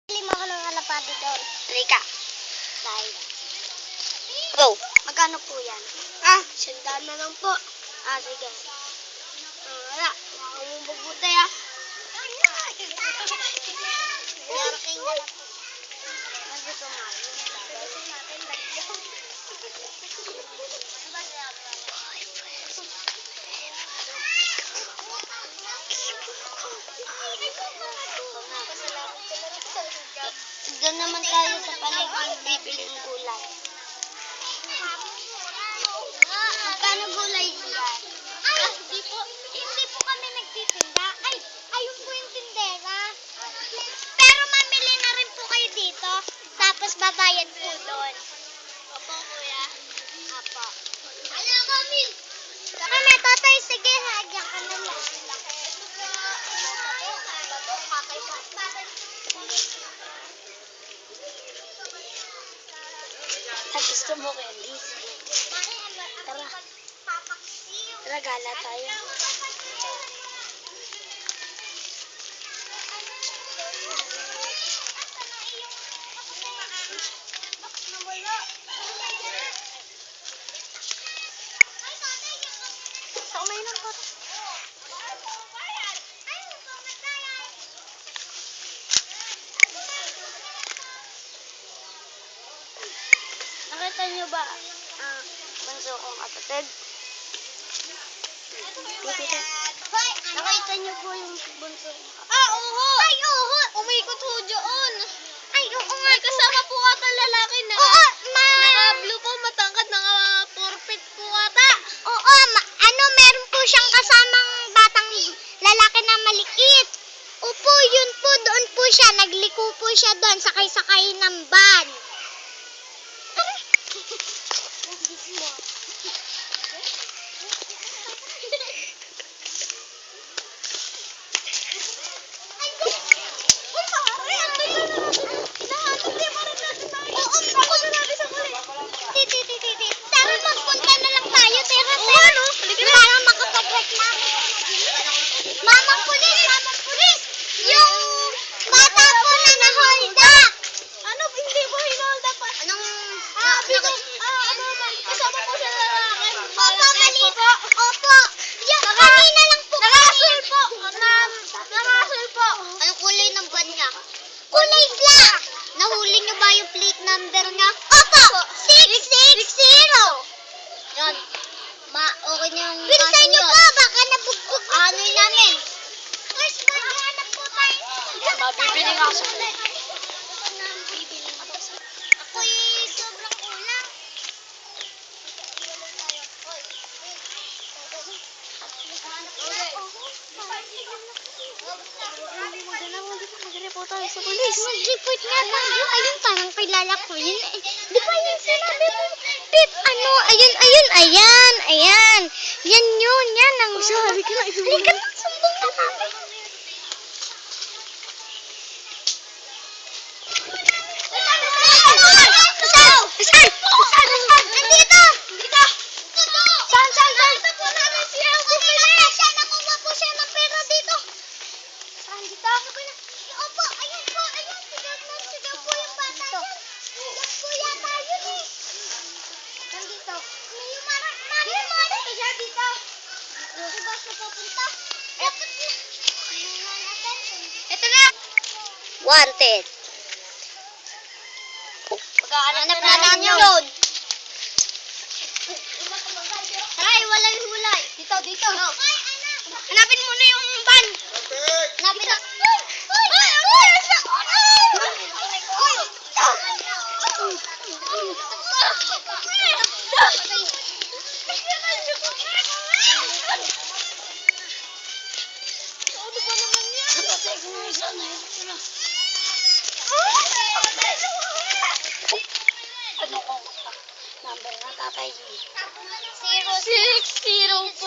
Lima ko ng kalapati doon. Halika. Dahil. Go. Magkano po yan? Sandaan na lang po. Sige. Wala. Baka mong mabuti Yaraking na lang po. Nandito nga. Doon naman tayo sa palengke bibili ng gulay. Magkano gulay yan? Hindi po kami nagtitinda. Ayun po yung tindera. Pero mamili na rin po kayo dito. Tapos babayad po doon. Opo, kuya. Opo. Ano kami? Kami, tatay, sige, hagyan ka na lang. Gusto mo candy? Tara. Tara, gala tayo. Sa umaynon ko. Nakita niyo ba bunso kong kapatid? Nakita niyo po yung bunso. Oo! Ay, oo! Umikot ho dyan. Ay, oo nga. May kasama po ata lalaki na. Oo, Naka-blue po, matangkad, naka-purpit po ata. Oo, meron po siyang kasamang batang lalaki na maliit. Opo, yun po, doon po siya. Nagliko po siya doon, sakay-sakay ng van. Tara, magpunta na lang tayo. Tara. Para makapag-break na. Mamang pulis! Yung bata po na na-hold up. Ano, hindi mo hinold up? Kasama po siya lalaki. Opo, mali po. Opo. Kanina lang po. Nakasul po. Nakasul po. Anong kulay ng van niya? Kulay black. Nahuli niyo ba yung plate number niya? Opo. 660. Yan. Okay niyo yung bilisan niyo po. Baka nabugbog. Ano namin? First, maghanap po tayo. Mabibili nga sa Ako'y sobrang ulang. Mag-report tayo sa polis. Mag-report nga tayo. Ayun, parang kilala ko yun. Di ba yung sinabi mo? Pip, ayan. Yan yun, yan ang... Sabi ka na, Halika na, sumbong na namin. Saan? Nandito! Saan? Nakuha po siya ng pera dito. Saan dito? Opo, ayun po. Sigaw po yung bata niya. Sigaw po yata yun eh. Nandito. May Mari. Siya dito. Diba siya papunta? Dapat na. Ito na. Wanted. Hanap natin yun. Ay, walang hulay. Dito. No. Hanapin mo na yung van. Hanapin na. Ano ko? Number ng tatay. 605.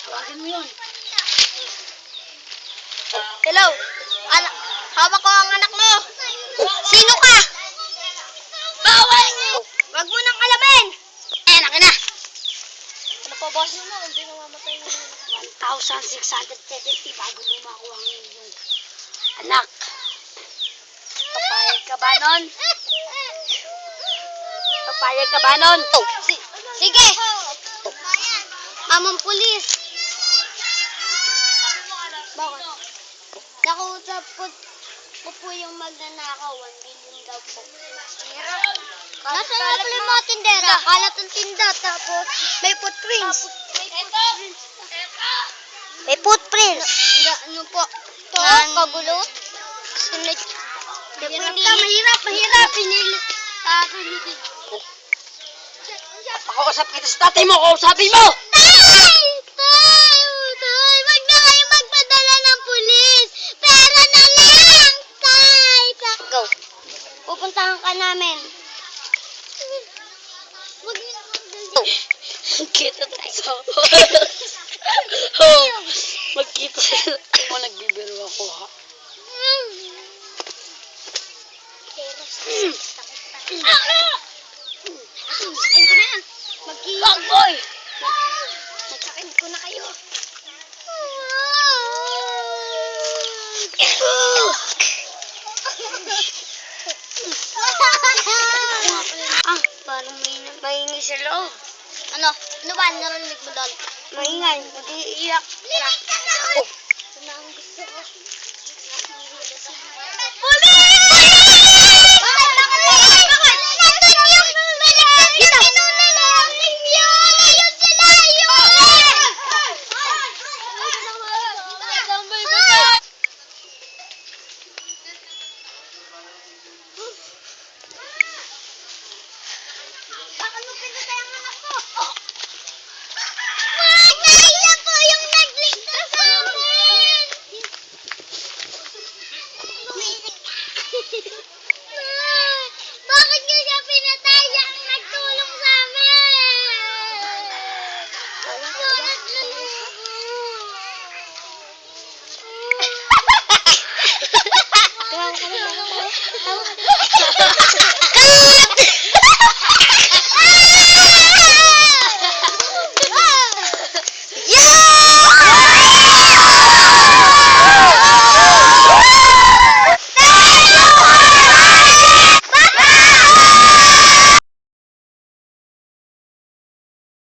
Tawagin mo yun. Hello. Hawak ko ang anak mo. Sino ka? Bawal niyo! Wag mo nang alamin. Akin na. Ano pa boss mo? Hindi na mamatay mo. 1,670 bago mo makuha yung Anak, papayag ka ba nun? Papayag ka ba nun? Sige. Mamang pulis. Bakit? Nakausap ko po yung magnanakaw. 1 billion daw po. Nasa nga pala yung mga tindera? Kalat ang tinda. Tapos may footprints. May footprints. Ano po? Ito, kagulo. Sunod. Mahirap. Pinilit. Pakausap kita sa tatay mo, kausapin mo! Tay! Wag na kayo magpadala ng pulis. Pera na lang! Tay! Go. Pupuntahan ka namin. Wag niyo na magdala. Magkita tayo sa... Oh, magkita tayo. Ako nagbibiro ako, ha? Ayun ko na yan. Wag, boy! Nagsakin ko na kayo. Parang may maingay sa loob. Ano ba? Narinig mo doon? Maingay, mag-iiyak. Tara. Ito na ang gusto ko.